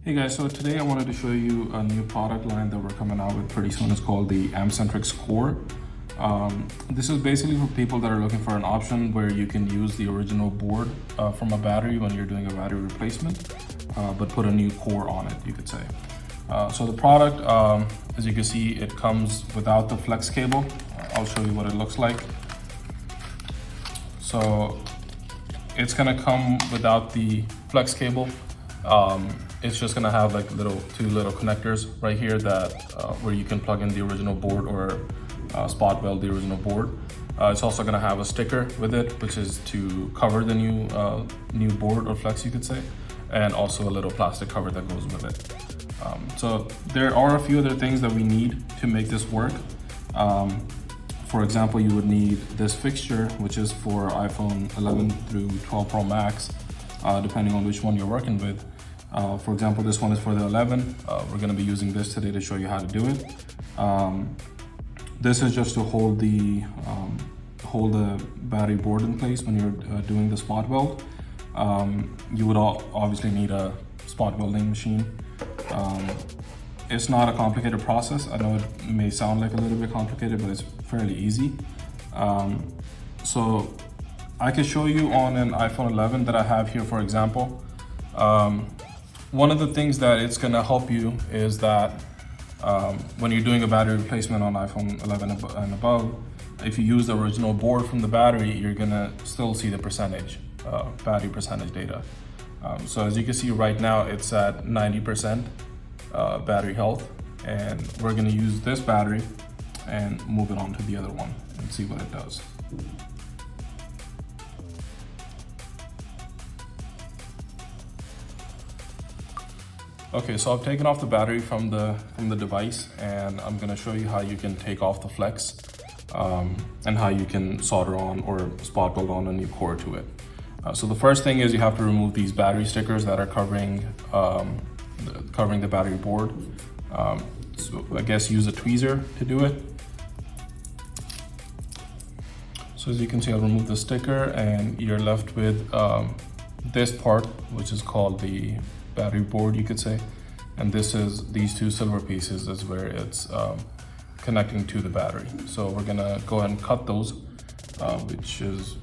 Hey guys, so today I wanted to show you a new product line that we're coming out with pretty soon. It's called the Ampsentrix Core. This is basically for people that are looking for an option where you can use the original board from a battery when you're doing a battery replacement, but put a new core on it, you could say. So the product, as you can see, it comes without the flex cable. I'll show you what it looks like. So it's gonna come without the flex cable. It's just gonna have like two little connectors right here that where you can plug in the original board or spot weld the original board. It's also gonna have a sticker with it, which is to cover the new board or flex, you could say, and also a little plastic cover that goes with it. So there are a few other things that we need to make this work. For example, you would need this fixture, which is for iPhone 11 through 12 Pro Max, depending on which one you're working with. For example, this one is for the 11. We're going to be using this today to show you how to do it. This is just to hold the battery board in place when you're doing the spot weld. You would obviously need a spot welding machine. It's not a complicated process. I know it may sound like a little bit complicated, but it's fairly easy. So I can show you on an iPhone 11 that I have here, for example. One of the things that it's going to help you is that when you're doing a battery replacement on iPhone 11 and above, if you use the original board from the battery, you're going to still see the battery percentage data. So as you can see right now, it's at 90% battery health, and we're going to use this battery and move it on to the other one and see what it does. Okay, so I've taken off the battery from the device, and I'm gonna show you how you can take off the flex and how you can solder on or spot weld on a new core to it. So the first thing is you have to remove these battery stickers that are covering the battery board. So I guess use a tweezer to do it. So as you can see, I'll remove the sticker, and you're left with this part, which is called the battery board, you could say, and these two silver pieces is where it's connecting to the battery. So we're gonna go ahead and cut those, which is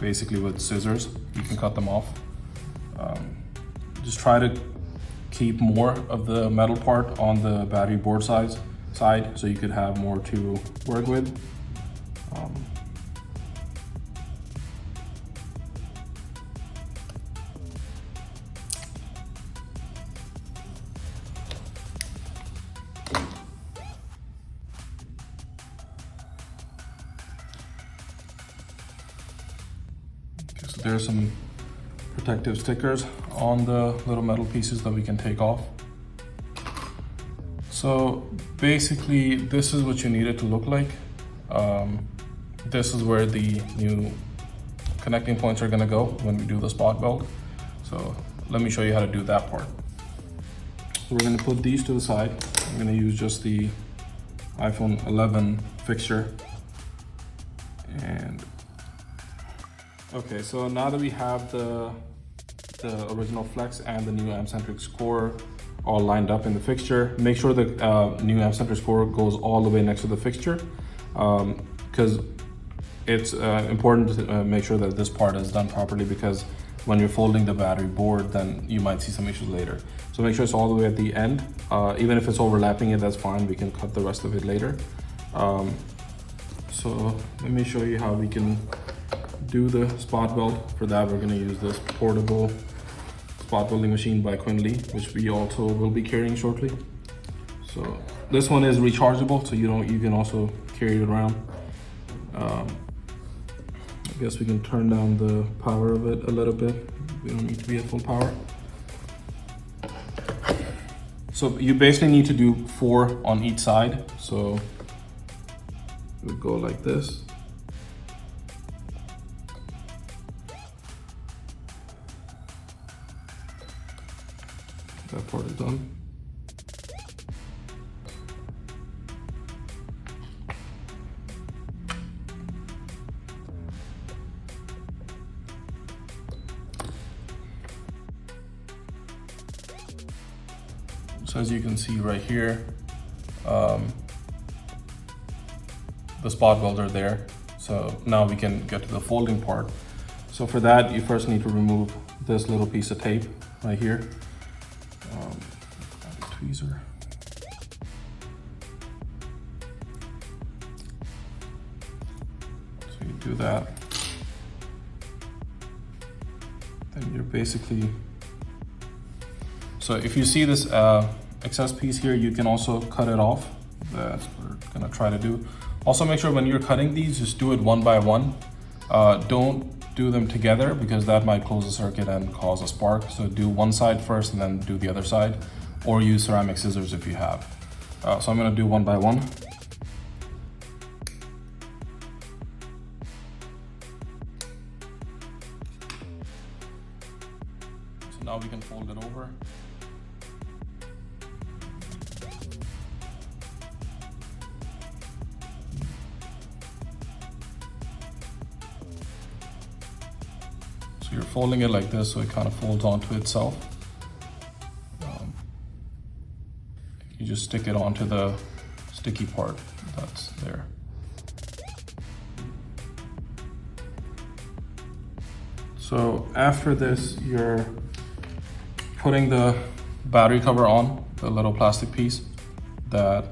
basically with scissors. You can cut them off. Just try to keep more of the metal part on the battery board side so you could have more to work with. So there's some protective stickers on the little metal pieces that we can take off. So basically, this is what you need it to look like. This is where the new connecting points are gonna go when we do the spot weld. So let me show you how to do that part. So we're gonna put these to the side. I'm gonna use just the iPhone 11 fixture. And okay, so now that we have the original flex and the new Ampsentrix Core all lined up in the fixture, make sure the new Ampsentrix Core goes all the way next to the fixture, because it's important to make sure that this part is done properly, because when you're folding the battery board, then you might see some issues later. So make sure it's all the way at the end. Even if it's overlapping it, that's fine. We can cut the rest of it later. So let me show you how we can do the spot weld. For that, we're going to use this portable spot welding machine by QIANLI, which we also will be carrying shortly. So this one is rechargeable, so you can also carry it around. I guess we can turn down the power of it a little bit. We don't need to be at full power. So you basically need to do 4 on each side. So we go like this. That part is done. So as you can see right here, the spot welds are there. So now we can get to the folding part. So for that, you first need to remove this little piece of tape right here. Tweezer. So you do that. Then you're basically, so if you see this excess piece here, you can also cut it off. That's what we're gonna try to do. Also make sure when you're cutting these, just do it one by one. Don't do them together because that might close the circuit and cause a spark. So do one side first and then do the other side, or use ceramic scissors if you have. So I'm gonna do one by one. So now we can fold it over. So you're folding it like this so it kind of folds onto itself. You just stick it onto the sticky part that's there. So after this, you're putting the battery cover on, the little plastic piece that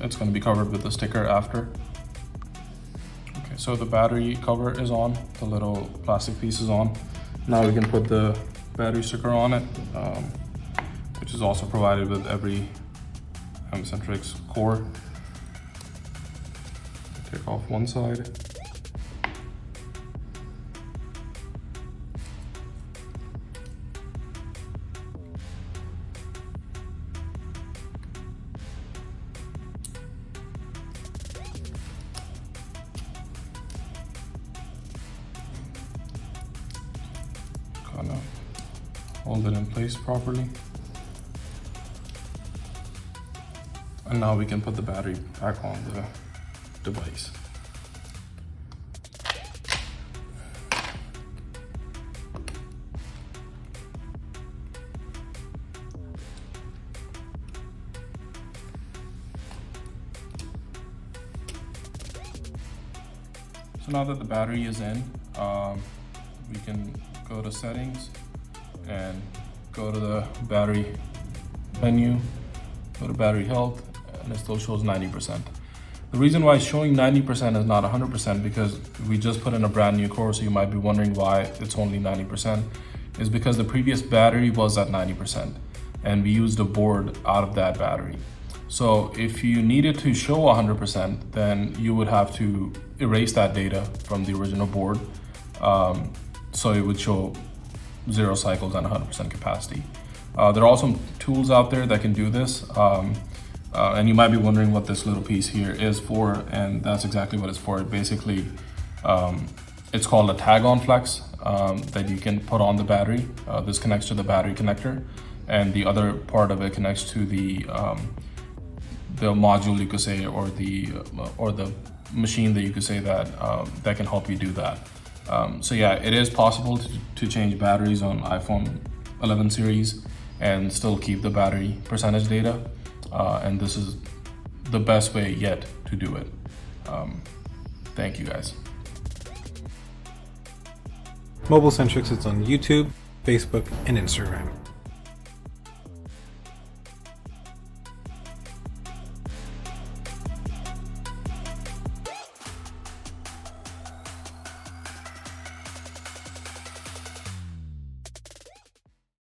it's going to be covered with the sticker after. Okay, so the battery cover is on, the little plastic piece is on. Now we can put the battery sticker on it, which is also provided with every Ampsentrix Core. Take off one side. Kind of hold it in place properly. And now we can put the battery back on the device. So now that the battery is in, we can go to settings and go to the battery menu, go to battery health, and it still shows 90%. The reason why it's showing 90% is not 100% because we just put in a brand new core, so you might be wondering why it's only 90%, is because the previous battery was at 90% and we used a board out of that battery. So if you needed to show 100%, then you would have to erase that data from the original board, so it would show 0 cycles and 100% capacity. There are also tools out there that can do this. And you might be wondering what this little piece here is for, and that's exactly what it's for. Basically, it's called a tag-on flex that you can put on the battery. This connects to the battery connector, and the other part of it connects to the module, you could say, or the machine that you could say that that can help you do that. So yeah, it is possible to change batteries on iPhone 11 series and still keep the battery percentage data. And this is the best way yet to do it. Thank you guys. Mobile Centrix is on YouTube, Facebook, and Instagram.